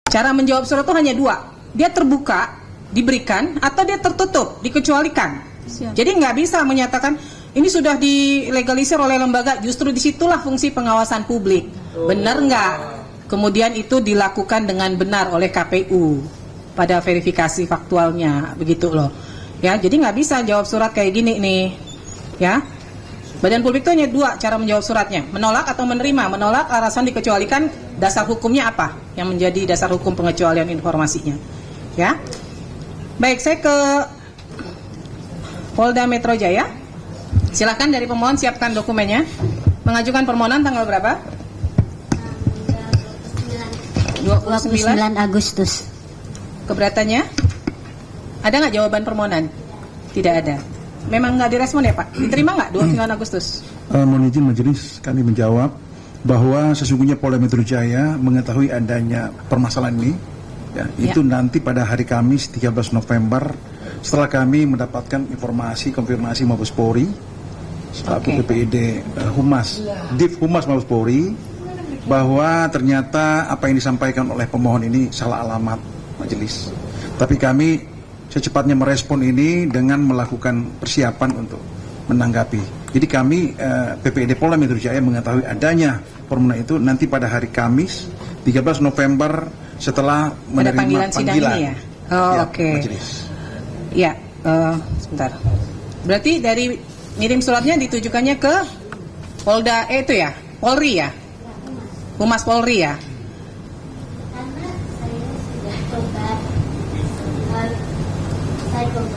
Cara menjawab surat itu hanya dua. Dia terbuka, diberikan, atau dia tertutup, dikecualikan. Jadi nggak bisa menyatakan ini sudah dilegalisir oleh lembaga, justru disitulah fungsi pengawasan publik. Benar nggak? Kemudian itu dilakukan dengan benar oleh KPU pada verifikasi faktualnya, begitu loh. Ya, jadi nggak bisa jawab surat kayak gini nih, ya. Badan publik itu hanya dua cara menjawab suratnya, menolak atau menerima. Menolak alasan dikecualikan, dasar hukumnya apa yang menjadi dasar hukum pengecualian informasinya, ya. Baik, saya ke Polda Metro Jaya. Silakan dari pemohon siapkan dokumennya. Mengajukan permohonan tanggal berapa? 29 Agustus. Keberatannya? Ada nggak jawaban permohonan? Tidak ada. Memang nggak direspon ya Pak? Diterima nggak 29 Agustus? Mohon izin majelis, kami menjawab bahwa sesungguhnya Polda Metro Jaya mengetahui adanya permasalahan ini. Itu nanti pada hari Kamis 13 November setelah kami mendapatkan informasi konfirmasi Mabes Polri selaku PPID Humas, Div Humas Mabes Polri, bahwa ternyata apa yang disampaikan oleh pemohon ini salah alamat majelis. Tapi kami secepatnya merespon ini dengan melakukan persiapan untuk menanggapi. Jadi kami PPID Polda Metro Jaya mengetahui adanya permohonan itu nanti pada hari Kamis 13 November setelah menerima panggilan sidang ini ya? Oh, ya, oke. majelis. Ya, sebentar. Berarti dari ngirim suratnya ditujukannya ke Polda itu ya? Polri ya? Humas Polri ya?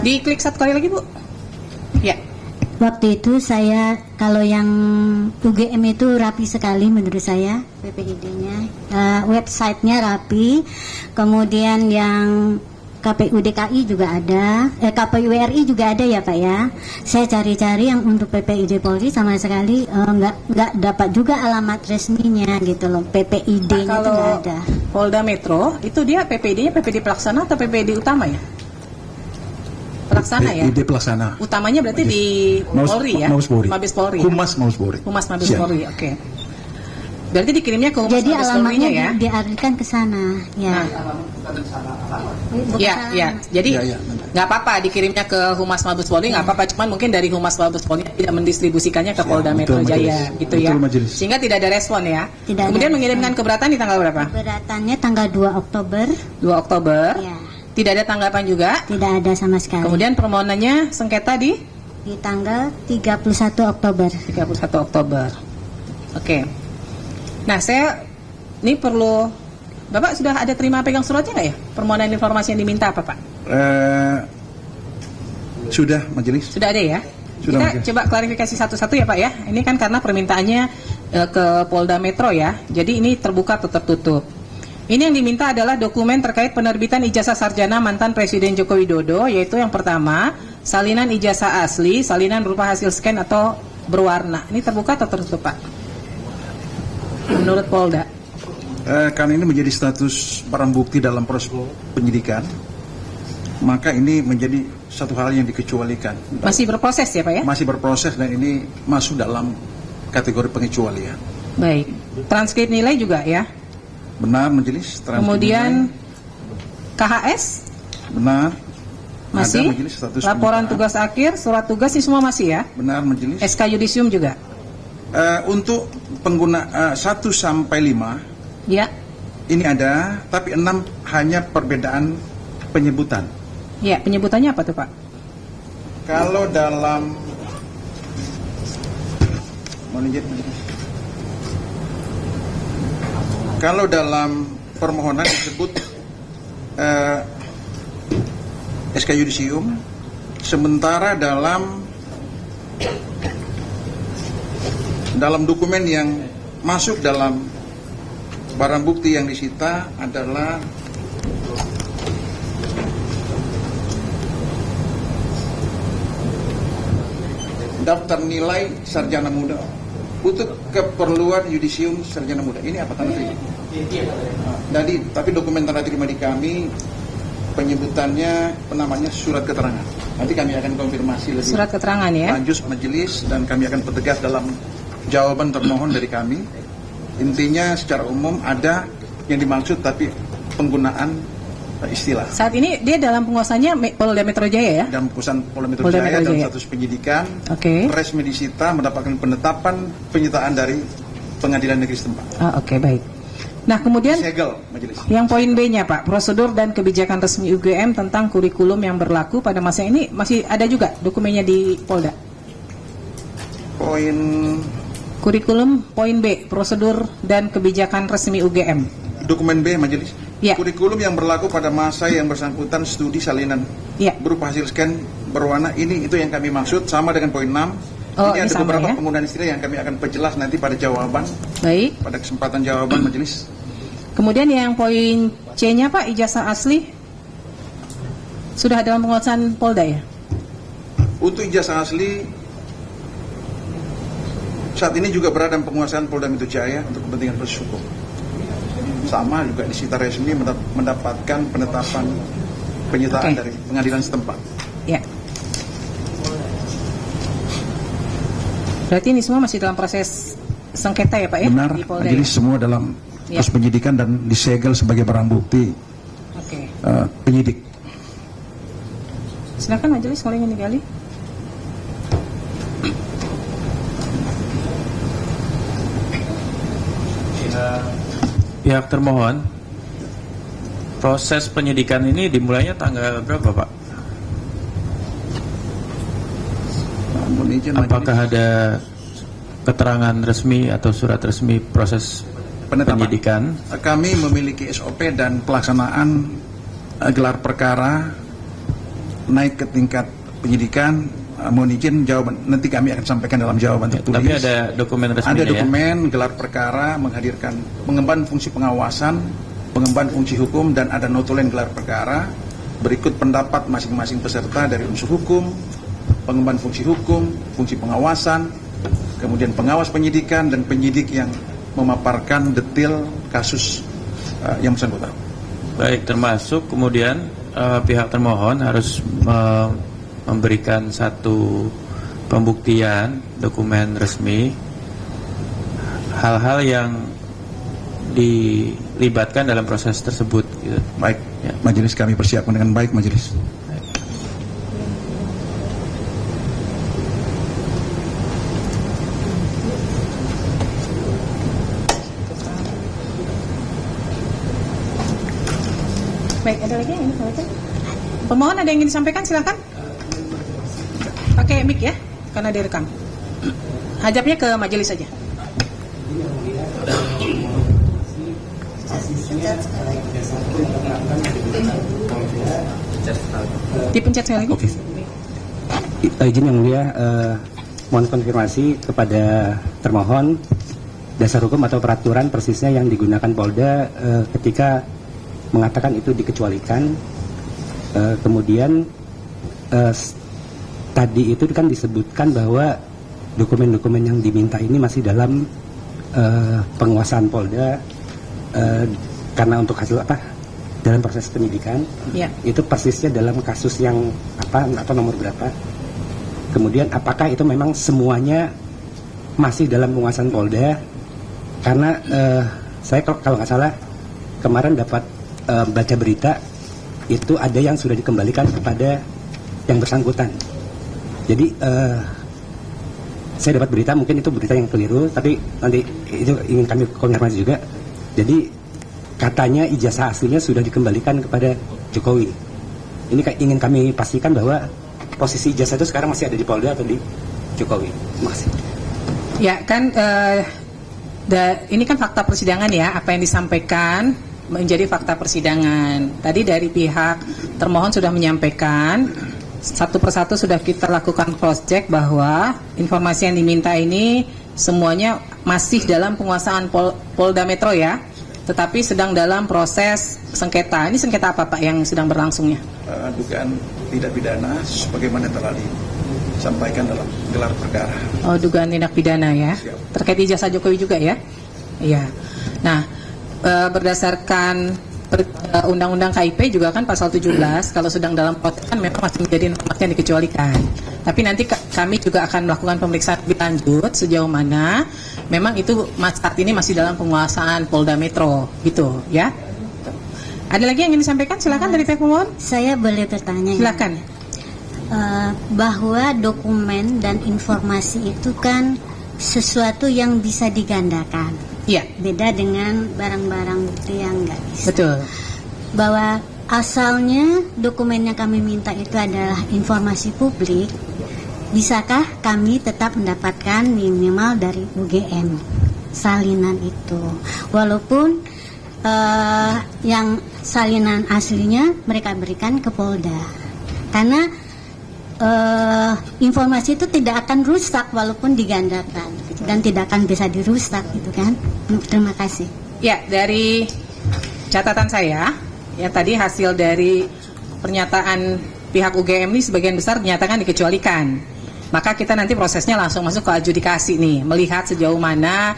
Diklik satu kali lagi Bu. Ya. Waktu itu saya, kalau yang UGM itu rapi sekali menurut saya, PPID-nya, websitenya rapi, kemudian yang KPU DKI juga ada, KPU RI juga ada ya Pak ya. Saya cari-cari yang untuk PPID Polri sama sekali nggak dapat juga alamat resminya gitu loh, PPID-nya itu nggak ada. Polda Metro itu dia PPID-nya PPID pelaksana atau PPID utama ya? Pelaksana ya? PPID pelaksana. Utamanya berarti di Polri ya? Mabes Polri. Mabes Polri. Humas Mabes Polri. Humas Mabes Polri, oke. Berarti dikirimnya ke Humas Jadi Mabes alamatnya Polrinya ya? dialihkan ke sana, ya. Ya. Jadi nggak apa-apa dikirimnya ke Humas Mabes Polri, nggak apa-apa. Cuman mungkin dari Humas Mabes Polri tidak mendistribusikannya ke Polda Metro Jaya, gitu ya. Sehingga tidak ada respon ya. Kemudian mengirimkan keberatan di tanggal berapa? Keberatannya tanggal 2 Oktober. 2 Oktober. Ya. Tidak ada tanggapan juga. Tidak ada sama sekali. Kemudian permohonannya sengketa di tanggal 31 Oktober. 31 Oktober. Oke. Nah, saya ini perlu Bapak sudah ada terima pegang suratnya nggak ya? Permohonan informasi yang diminta apa Pak? Sudah majelis. Sudah ada ya? Sudah, Kita majelis. coba klarifikasi satu-satu ya Pak ya. Ini kan karena permintaannya ke Polda Metro ya. Jadi ini terbuka atau tertutup. Ini yang diminta adalah dokumen terkait penerbitan ijazah sarjana mantan Presiden Joko Widodo, yaitu yang pertama, salinan ijazah asli, salinan berupa hasil scan atau berwarna. Ini terbuka atau tertutup Pak? Menurut Polda? Karena ini menjadi status barang bukti dalam proses penyidikan, maka ini menjadi satu hal yang dikecualikan. Masih berproses ya Pak ya? Masih berproses dan ini masuk dalam kategori pengecualian. Baik. Transkrip nilai juga ya? Benar majelis. Kemudian KHS? Benar. Masih? Ada, majelis, status laporan penyitaan. tugas akhir, surat tugas ini semua masih ya? Benar majelis. SK Yudisium juga? Untuk pengguna 1 sampai 5 Ya. ini ada, tapi 6 hanya perbedaan penyebutan. Ya, penyebutannya apa tuh Pak? Kalau dalam kalau dalam permohonan disebut SK Yudisium, sementara dalam dokumen yang masuk dalam barang bukti yang disita adalah daftar nilai sarjana muda untuk keperluan yudisium sarjana muda. Ini apa tanda terima? Jadi, tapi dokumen tanda terima di kami penyebutannya penamanya surat keterangan. Nanti kami akan konfirmasi lebih Surat keterangan ya? lanjut majelis dan kami akan pertegas dalam jawaban termohon dari kami. Intinya secara umum ada yang dimaksud tapi penggunaan istilah. Saat ini dia dalam penguasanya Polda Metro Jaya ya? Dan putusan Polda Metro Polda Jaya Metro dalam Jaya. status penyidikan, Oke. resmi disita mendapatkan penetapan penyitaan dari pengadilan negeri setempat. Oke, baik. Nah, kemudian Segel majelis. yang poin B-nya Pak, prosedur dan kebijakan resmi UGM tentang kurikulum yang berlaku pada masa ini masih ada juga dokumennya di Polda. Poin Kurikulum poin B, prosedur dan kebijakan resmi UGM. dokumen B majelis. Ya. Kurikulum yang berlaku pada masa yang bersangkutan studi salinan Ya. berupa hasil scan berwarna, ini itu yang kami maksud, sama dengan poin 6. Oh, ini ini ada sama beberapa ya? penggunaan istilah yang kami akan perjelas nanti pada jawaban, Baik. pada kesempatan jawaban majelis. Kemudian yang poin C-nya Pak, ijazah asli sudah dalam penguasaan Polda ya? Untuk ijazah asli saat ini juga berada dalam penguasaan Polda Metro Jaya untuk kepentingan proses hukum. Sama juga disita resmi mendapatkan penetapan penyitaan Oke. dari pengadilan setempat. Ya. Berarti ini semua masih dalam proses sengketa ya Pak ya? Benar, Di Polda majelis ya? semua dalam Ya. proses penyidikan dan disegel sebagai barang bukti Oke. penyidik. Silakan majelis kalau ingin digali. Pihak termohon, proses penyidikan ini dimulainya tanggal berapa Pak? Mohon izin majelis. Apakah ada keterangan resmi atau surat resmi proses Penetapan. penyidikan? Kami memiliki SOP dan pelaksanaan gelar perkara naik ke tingkat penyidikan. Mohon izin jawaban nanti kami akan sampaikan dalam jawaban tertulis. Tapi ada dokumen resminya Ada dokumen gelar perkara menghadirkan pengemban fungsi pengawasan, pengemban fungsi hukum, dan ada notulen gelar perkara. Berikut pendapat masing-masing peserta dari unsur hukum, pengemban fungsi hukum, fungsi pengawasan, kemudian pengawas penyidikan dan penyidik yang memaparkan detail kasus yang bersangkutan. Baik, termasuk kemudian pihak termohon harus memberikan satu pembuktian dokumen resmi hal-hal yang dilibatkan dalam proses tersebut gitu. Baik, Ya. majelis kami persiapkan dengan baik majelis. Baik, ada lagi yang ingin disampaikan? Pemohon ada yang ingin disampaikan, silakan. Pakai mic ya, karena direkam. Hajapnya ke majelis saja. Dipencet sekali lagi. Oke. Izin yang mulia, mohon konfirmasi kepada termohon dasar hukum atau peraturan persisnya yang digunakan Polda ketika mengatakan itu dikecualikan. Kemudian tadi itu kan disebutkan bahwa dokumen-dokumen yang diminta ini masih dalam penguasaan Polda karena untuk hasil apa dalam proses penyidikan. Ya. Itu persisnya dalam kasus yang apa atau nomor berapa. Kemudian apakah itu memang semuanya masih dalam penguasaan Polda? Karena saya kalau nggak salah kemarin dapat baca berita itu ada yang sudah dikembalikan kepada yang bersangkutan. Jadi saya dapat berita, mungkin itu berita yang keliru, tapi nanti itu ingin kami konfirmasi juga. Jadi katanya ijazah aslinya sudah dikembalikan kepada Jokowi. Ini ingin kami pastikan bahwa posisi ijazah itu sekarang masih ada di Polda atau di Jokowi. Terima kasih. Ya kan, ini kan fakta persidangan ya, apa yang disampaikan menjadi fakta persidangan. Tadi dari pihak termohon sudah menyampaikan, satu persatu sudah kita lakukan cross check bahwa informasi yang diminta ini semuanya masih dalam penguasaan Polda Metro ya, tetapi sedang dalam proses sengketa. Ini sengketa apa Pak yang sedang berlangsungnya? Dugaan tidak pidana sebagaimana telah disampaikan dalam gelar perkara. Oh, dugaan tindak pidana ya. Siap. Terkait ijazah Jokowi juga ya? Iya. Nah, berdasarkan Undang-Undang KIP juga kan pasal 17, kalau sedang dalam proses kan memang masih menjadi informasi yang dikecualikan. Tapi nanti kami juga akan melakukan pemeriksaan lebih lanjut sejauh mana memang itu saat ini masih dalam penguasaan Polda Metro gitu ya. Ada lagi yang ingin disampaikan? Silakan dari pihak pemohon. Saya boleh bertanya? Silakan. Bahwa dokumen dan informasi itu kan sesuatu yang bisa digandakan. Iya, Beda dengan barang-barang bukti yang nggak bisa. betul. Bahwa asalnya dokumen yang kami minta itu adalah informasi publik, bisakah kami tetap mendapatkan minimal dari UGM salinan itu, walaupun yang salinan aslinya mereka berikan ke Polda, karena informasi itu tidak akan rusak walaupun digandakan dan tidak akan bisa dirusak gitu kan. Terima kasih. Ya, dari catatan saya, ya tadi hasil dari pernyataan pihak UGM ini sebagian besar dinyatakan dikecualikan. Maka kita nanti prosesnya langsung masuk ke adjudikasi nih, melihat sejauh mana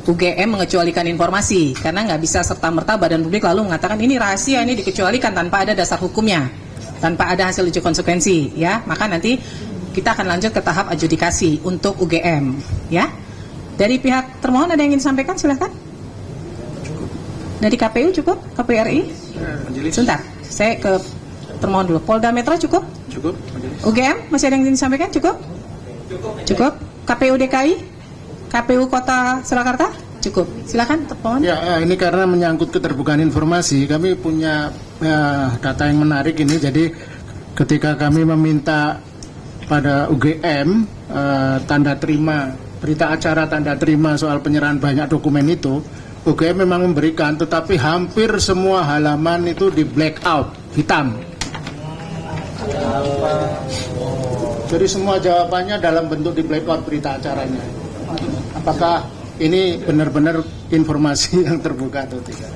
UGM mengecualikan informasi, karena nggak bisa serta-merta badan publik lalu mengatakan ini rahasia, ini dikecualikan tanpa ada dasar hukumnya, tanpa ada hasil uji konsekuensi, ya. Maka nanti kita akan lanjut ke tahap adjudikasi untuk UGM, ya. Dari pihak termohon ada yang ingin disampaikan, silahkan. Dari KPU cukup? KPU RI? Sebentar, saya ke termohon dulu. Polda Metro cukup? Cukup. UGM masih ada yang ingin disampaikan? Cukup? Cukup. KPU DKI? KPU Kota Surakarta? Cukup. Silakan termohon. Ya, ini karena menyangkut keterbukaan informasi, kami punya data yang menarik ini. Jadi ketika kami meminta pada UGM tanda terima, berita acara tanda terima soal penyerahan banyak dokumen itu, UGM memang memberikan, tetapi hampir semua halaman itu di black out, hitam. Jadi semua jawabannya dalam bentuk di black out berita acaranya. Apakah ini benar-benar informasi yang terbuka atau tidak?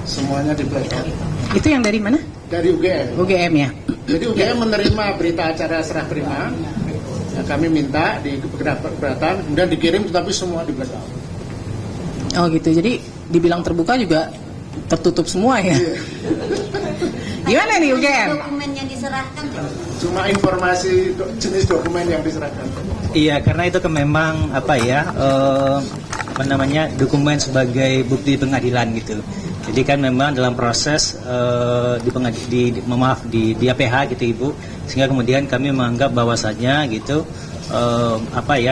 Semuanya di black out. Itu yang dari mana? Dari UGM. UGM ya. Jadi UGM menerima berita acara serah terima. Ya, kami minta di keberatan, kemudian dikirim, tetapi semua di black out. Oh gitu. Jadi dibilang terbuka juga tertutup semua ya. Gimana nih UGM? Dokumen yang diserahkan Cuma informasi jenis dokumen yang diserahkan. Iya, karena itu kan memang dokumen sebagai bukti pengadilan gitu. Jadi kan memang dalam proses di APH gitu Ibu, sehingga kemudian kami menganggap bahwasannya gitu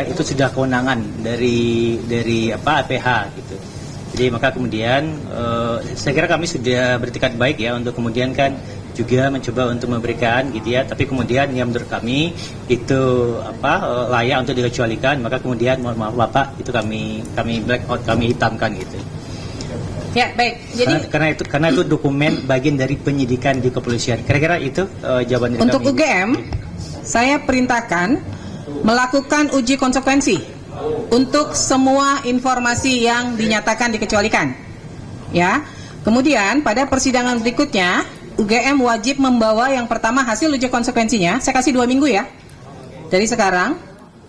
itu sudah kewenangan dari APH gitu. Jadi maka kemudian saya kira kami sudah bertekad baik ya untuk kemudian kan juga mencoba untuk memberikan gitu ya, tapi kemudian yang menurut kami itu layak untuk dikecualikan, maka kemudian mohon maaf Bapak itu kami black out, kami hitamkan gitu. Ya baik. Jadi karena itu dokumen bagian dari penyidikan di kepolisian. Kira-kira itu jawaban dari untuk kami. UGM saya perintahkan melakukan uji konsekuensi untuk semua informasi yang dinyatakan dikecualikan. Ya. Kemudian pada persidangan berikutnya UGM wajib membawa yang pertama hasil uji konsekuensinya. Saya kasih 2 minggu ya dari sekarang.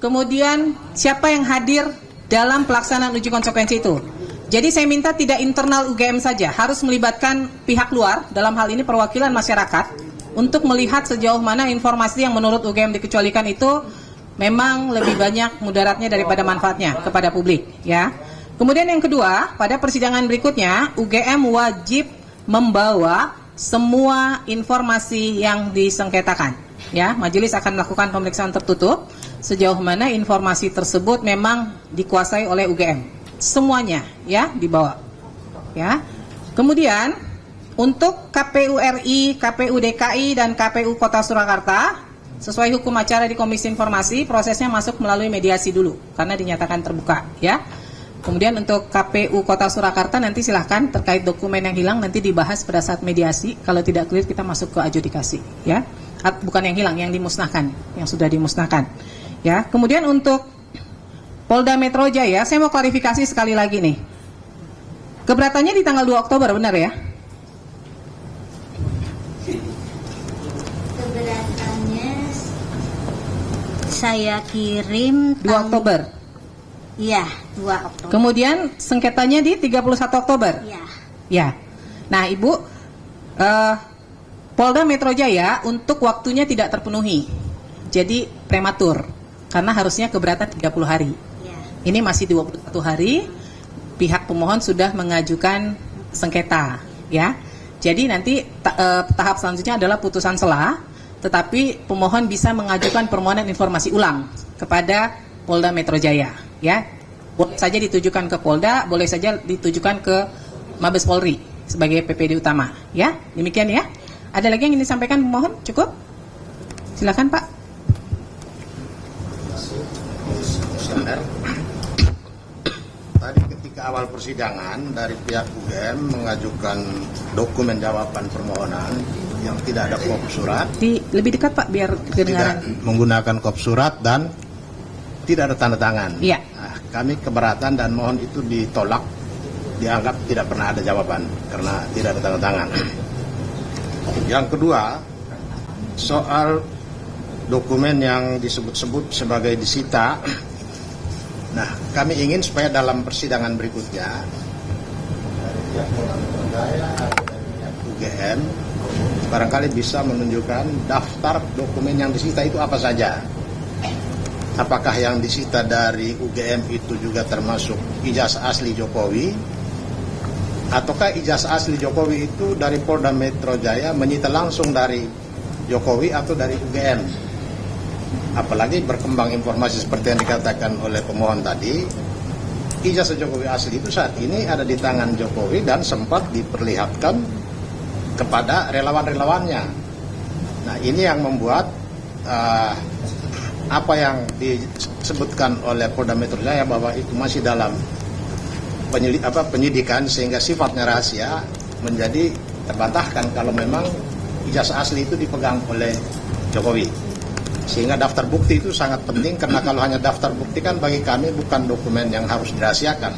Kemudian siapa yang hadir dalam pelaksanaan uji konsekuensi itu. Jadi saya minta tidak internal UGM saja, harus melibatkan pihak luar, dalam hal ini perwakilan masyarakat, untuk melihat sejauh mana informasi yang menurut UGM dikecualikan itu memang lebih banyak mudaratnya daripada manfaatnya kepada publik, ya. Kemudian yang kedua, pada persidangan berikutnya UGM wajib membawa semua informasi yang disengketakan, ya. Majelis akan melakukan pemeriksaan tertutup sejauh mana informasi tersebut memang dikuasai oleh UGM. Semuanya ya dibawa, ya. Kemudian untuk KPU RI, KPU DKI dan KPU Kota Surakarta sesuai hukum acara di Komisi Informasi, prosesnya masuk melalui mediasi dulu karena dinyatakan terbuka, ya. Kemudian untuk KPU Kota Surakarta nanti silahkan terkait dokumen yang hilang nanti dibahas pada saat mediasi. Kalau tidak clear kita masuk ke adjudikasi, ya. Bukan yang hilang, yang dimusnahkan, yang sudah dimusnahkan, ya. Kemudian untuk Polda Metro Jaya, saya mau klarifikasi sekali lagi nih. Keberatannya di tanggal 2 Oktober, benar ya? Keberatannya saya kirim 2 Oktober. Iya, 2 Oktober. Kemudian sengketanya di 31 Oktober. Iya. Ya. Nah, Ibu, Polda Metro Jaya untuk waktunya tidak terpenuhi. Jadi prematur. Karena harusnya keberatan 30 hari. Ini masih 21 hari, pihak pemohon sudah mengajukan sengketa, ya. Jadi nanti tahap selanjutnya adalah putusan sela, tetapi pemohon bisa mengajukan permohonan informasi ulang kepada Polda Metro Jaya, ya. Boleh saja ditujukan ke Polda, boleh saja ditujukan ke Mabes Polri sebagai PPD utama, ya. Demikian ya. Ada lagi yang ingin disampaikan pemohon? Cukup? Silakan Pak. Tadi ketika awal persidangan dari pihak UGM mengajukan dokumen jawaban permohonan yang tidak ada kop surat, Lebih dekat Pak biar kedengaran. tidak menggunakan kop surat dan tidak ada tanda tangan. Iya. Nah, kami keberatan dan mohon itu ditolak, dianggap tidak pernah ada jawaban karena tidak ada tanda tangan. Yang kedua, soal dokumen yang disebut-sebut sebagai disita. Nah, kami ingin supaya dalam persidangan berikutnya dari pihak Polda Metro Jaya atau dari pihak UGM barangkali bisa menunjukkan daftar dokumen yang disita itu apa saja. Apakah yang disita dari UGM itu juga termasuk ijazah asli Jokowi, ataukah ijazah asli Jokowi itu dari Polda Metro Jaya menyita langsung dari Jokowi atau dari UGM? Apalagi berkembang informasi seperti yang dikatakan oleh pemohon tadi, ijazah Jokowi asli itu saat ini ada di tangan Jokowi dan sempat diperlihatkan kepada relawan-relawannya. Nah, ini yang membuat apa yang disebutkan oleh Polda Metro Jaya bahwa itu masih dalam penyidikan sehingga sifatnya rahasia menjadi terbantahkan kalau memang ijazah asli itu dipegang oleh Jokowi. Sehingga daftar bukti itu sangat penting karena kalau hanya daftar bukti kan bagi kami bukan dokumen yang harus dirahasiakan.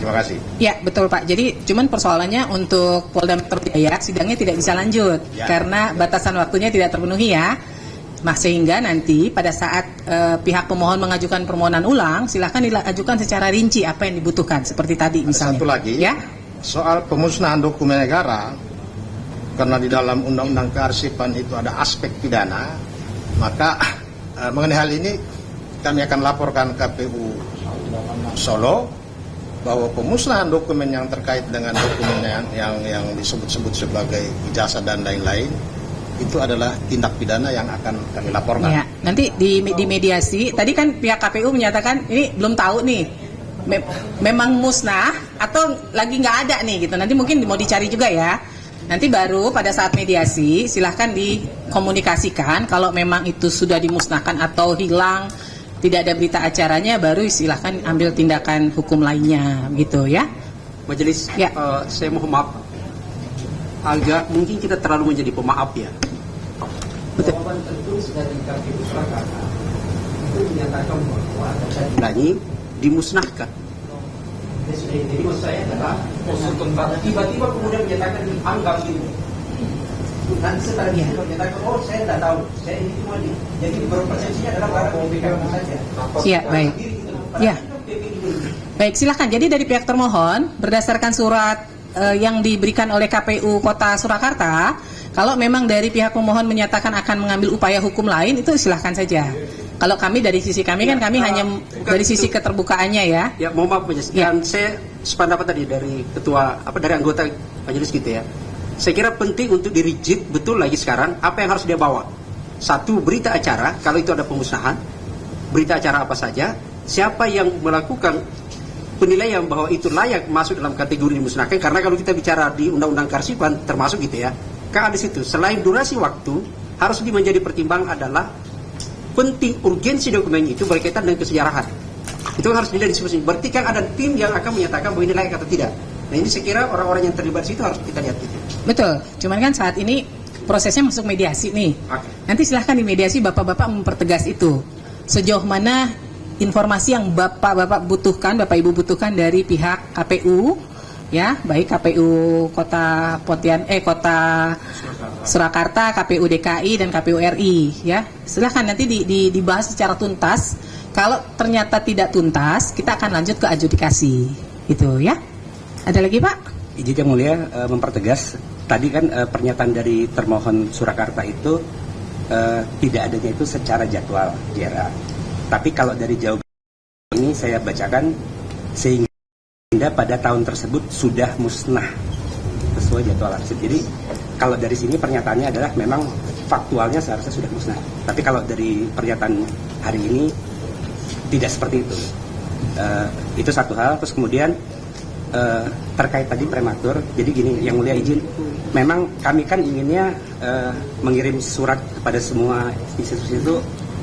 Terima kasih. Ya, betul Pak. Jadi cuman persoalannya untuk Polda Metro Jaya sidangnya tidak bisa lanjut Ya. karena batasan waktunya tidak terpenuhi ya. Nah, sehingga nanti pada saat pihak pemohon mengajukan permohonan ulang, silakan diajukan secara rinci apa yang dibutuhkan seperti tadi misalnya. Satu lagi, ya. soal pemusnahan dokumen negara, karena di dalam Undang-Undang Kearsipan itu ada aspek pidana, maka mengenai hal ini kami akan laporkan KPU Solo bahwa pemusnahan dokumen yang terkait dengan dokumen yang disebut-sebut sebagai ijazah dan lain-lain itu adalah tindak pidana yang akan kami laporkan. Ya, nanti di mediasi, tadi kan pihak KPU menyatakan ini belum tahu nih, memang musnah atau lagi nggak ada nih gitu. Nanti mungkin mau dicari juga ya. Nanti baru pada saat mediasi silahkan dikomunikasikan kalau memang itu sudah dimusnahkan atau hilang, tidak ada berita acaranya, baru silahkan ambil tindakan hukum lainnya gitu ya. Majelis, Ya. saya mohon maaf, agak mungkin kita terlalu menjadi pemaaf ya. Betul. Jawaban tertulis dari KPU Surakarta itu menyatakan bahwa lagi dimusnahkan. Jadi maksud saya adalah tiba-tiba kemudian menyatakan dianggap itu. Nanti setelah dia menyatakan, oh saya tidak tahu, saya ini cuma jadi berpersepsinya adalah barang BPKB saja. Ya, baik. Ya. Baik, silakan. Jadi dari pihak termohon berdasarkan surat yang diberikan oleh KPU Kota Surakarta, kalau memang dari pihak pemohon menyatakan akan mengambil upaya hukum lain, itu silahkan saja. Kalau kami dari sisi kami kan kami hanya dari sisi keterbukaannya ya. Ya, mohon maaf Majelis. Ya. Dan saya sependapat tadi dari ketua dari anggota Majelis gitu ya. Saya kira penting untuk dirigid betul lagi sekarang apa yang harus dia bawa. Satu, berita acara kalau itu ada pemusnahan. Berita acara apa saja, siapa yang melakukan penilaian bahwa itu layak masuk dalam kategori dimusnahkan, karena kalau kita bicara di Undang-Undang Kearsipan termasuk gitu ya. Kan ada situ. Selain durasi waktu, harus menjadi pertimbangan adalah penting urgensi dokumen itu berkaitan dengan kesejarahan. Itu harus dilihat diskusi. Berarti kan ada tim yang akan menyatakan bahwa ini layak atau tidak. Nah, ini saya kira orang-orang yang terlibat di situ harus kita lihat gitu. Betul. Cuman kan saat ini prosesnya masuk mediasi nih. Oke. Nanti silahkan di mediasi bapak-bapak mempertegas itu. Sejauh mana informasi yang bapak-bapak butuhkan, bapak ibu butuhkan dari pihak KPU, ya, baik KPU Kota Kota Surakarta, KPU DKI dan KPU RI, ya. Silahkan nanti dibahas secara tuntas. Kalau ternyata tidak tuntas, kita akan lanjut ke adjudikasi, gitu ya. Ada lagi Pak? Izin Yang Mulia mempertegas, tadi kan pernyataan dari termohon Surakarta itu tidak adanya itu secara jadwal JRA. Tapi kalau dari jawaban ini saya bacakan, sehingga pada tahun tersebut sudah musnah. sesuai jadwal arsip. Jadi kalau dari sini pernyataannya adalah memang faktualnya seharusnya sudah musnah. Tapi kalau dari pernyataan hari ini tidak seperti itu. Itu satu hal. Terus kemudian terkait tadi prematur. Jadi gini, Yang Mulia izin, memang kami kan inginnya mengirim surat kepada semua institusi itu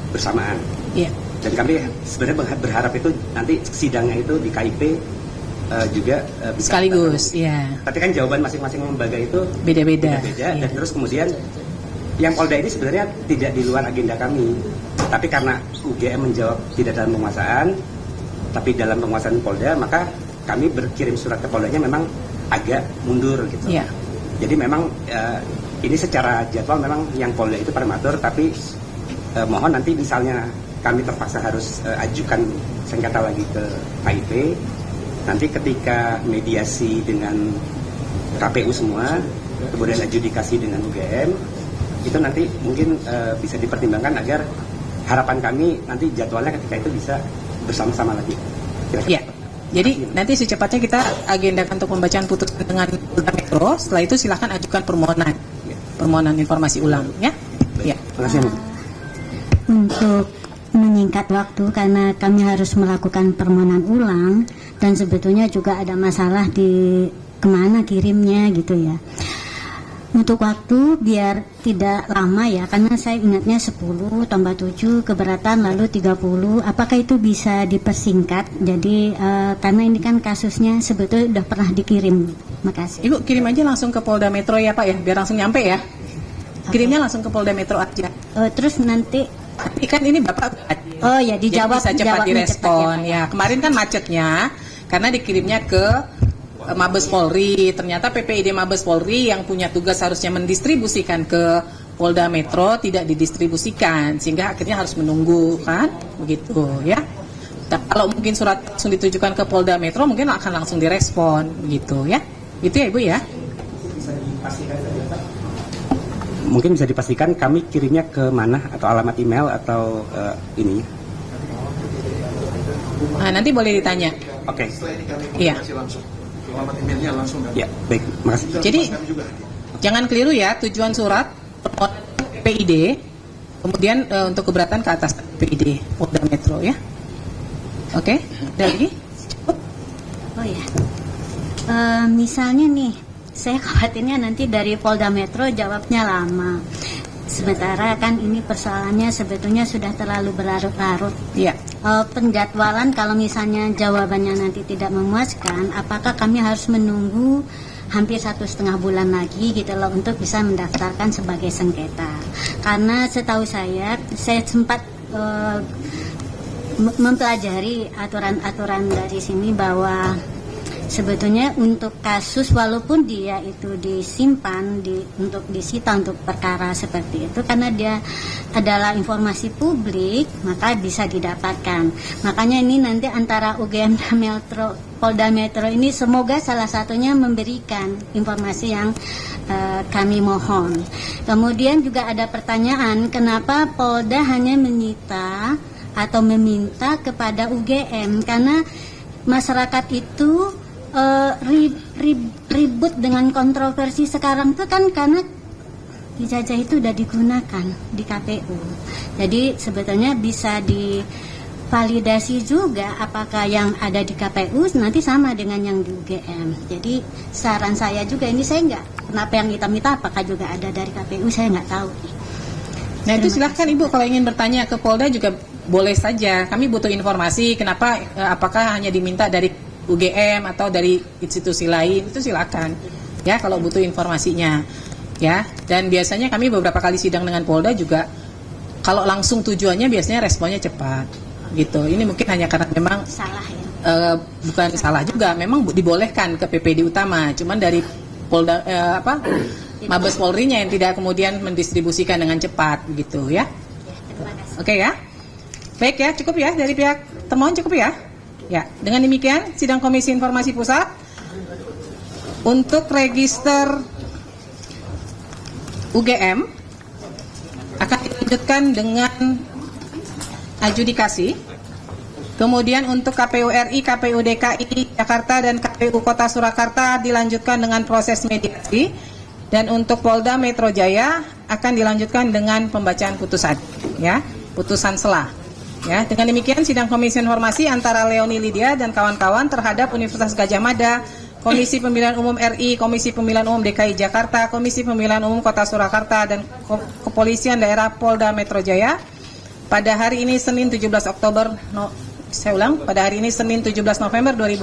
bersamaan. Iya. Dan kami sebenarnya berharap itu nanti sidangnya itu di KIP juga bisa Sekaligus, iya. Tapi kan jawaban masing-masing lembaga itu Beda-beda. beda-beda. Iya. Dan terus kemudian yang Polda ini sebenarnya tidak di luar agenda kami. Tapi karena UGM menjawab tidak dalam penguasaan, tapi dalam penguasaan Polda, maka kami berkirim surat ke Poldanya memang agak mundur gitu. Iya. Jadi memang ini secara jadwal memang yang Polda itu prematur, tapi mohon nanti misalnya kami terpaksa harus ajukan sengketa lagi ke KIP. Nanti ketika mediasi dengan KPU semua, kemudian adjudikasi dengan UGM, itu nanti mungkin bisa dipertimbangkan agar harapan kami nanti jadwalnya ketika itu bisa bersama-sama lagi. Ya, jadi nanti secepatnya kita agendakan untuk pembacaan putusan dengan Polda Metro. Setelah itu silakan ajukan permohonan informasi ulang, ya. Ya. Terima kasih. Untuk menyingkat waktu karena kami harus melakukan permohonan ulang dan sebetulnya juga ada masalah di kemana kirimnya gitu ya. Untuk waktu biar tidak lama ya, karena saya ingatnya 10 tambah 7 keberatan lalu 30, apakah itu bisa dipersingkat? Jadi karena ini kan kasusnya sebetulnya sudah pernah dikirim. Makasih. Ibu kirim aja langsung ke Polda Metro ya Pak ya, biar langsung nyampe ya. Kirimnya langsung ke Polda Metro aja. Terus nanti Tapi kan ini Bapak oh ya dijawab, jadi bisa cepat jawabnya direspon cepat ya. Kemarin kan macetnya karena dikirimnya ke Mabes Polri. Ternyata PPID Mabes Polri yang punya tugas harusnya mendistribusikan ke Polda Metro tidak didistribusikan sehingga akhirnya harus menunggu kan begitu ya. Dan kalau mungkin surat langsung ditujukan ke Polda Metro mungkin akan langsung direspon begitu ya. Itu ya Ibu ya. Mungkin bisa dipastikan kami kirimnya ke mana atau alamat email atau ini? Nah, nanti boleh ditanya. Oke. Iya. Alamat emailnya langsung. Ya, baik. Makasih. Jadi jangan keliru ya, tujuan surat PID, kemudian untuk keberatan ke atas PID Polda Metro ya. Oke, ada lagi? Cukup? Oh ya. Misalnya nih, saya khawatirnya nanti dari Polda Metro jawabnya lama. Sementara kan ini persoalannya sebetulnya sudah terlalu berlarut-larut. Iya. Penjadwalan kalau misalnya jawabannya nanti tidak memuaskan, apakah kami harus menunggu hampir 1,5 bulan lagi gitu loh untuk bisa mendaftarkan sebagai sengketa? Karena setahu saya sempat mempelajari aturan-aturan dari sini bahwa sebetulnya untuk kasus walaupun dia itu disimpan untuk disita untuk perkara seperti itu karena dia adalah informasi publik maka bisa didapatkan. Makanya ini nanti antara UGM dan Polda Metro ini semoga salah satunya memberikan informasi yang kami mohon. Kemudian juga ada pertanyaan kenapa Polda hanya menyita atau meminta kepada UGM karena masyarakat itu ribut dengan kontroversi sekarang itu kan karena ijazah itu sudah digunakan di KPU. Jadi sebetulnya bisa divalidasi juga apakah yang ada di KPU nanti sama dengan yang di UGM. Jadi saran saya juga ini saya nggak kenapa yang hitam-hitam apakah juga ada dari KPU saya nggak tahu. Nah itu silahkan Ibu kalau ingin bertanya ke Polda juga boleh saja. Kami butuh informasi kenapa apakah hanya diminta dari UGM atau dari institusi lain itu silakan ya kalau butuh informasinya ya. Dan biasanya kami beberapa kali sidang dengan Polda juga kalau langsung tujuannya biasanya responnya cepat gitu. Ini mungkin hanya karena memang salah ya. Bukan salah juga, memang dibolehkan ke PPD utama, cuman dari Polda Mabes Polri-nya yang tidak kemudian mendistribusikan dengan cepat gitu ya. Oke ya. Baik ya, cukup ya dari pihak termohon cukup ya. Ya, dengan demikian sidang Komisi Informasi Pusat untuk register UGM akan dilanjutkan dengan adjudikasi Kemudian untuk KPU RI, KPU DKI Jakarta, dan KPU Kota Surakarta dilanjutkan dengan proses mediasi. Dan untuk Polda Metro Jaya akan dilanjutkan dengan pembacaan putusan, ya, putusan selah. Ya, dengan demikian sidang Komisi Informasi antara Leoni Lydia dan kawan-kawan terhadap Universitas Gadjah Mada, Komisi Pemilihan Umum RI, Komisi Pemilihan Umum DKI Jakarta, Komisi Pemilihan Umum Kota Surakarta, dan Kepolisian Daerah Polda Metro Jaya pada hari ini Senin 17 Oktober, pada hari ini Senin 17 November 2020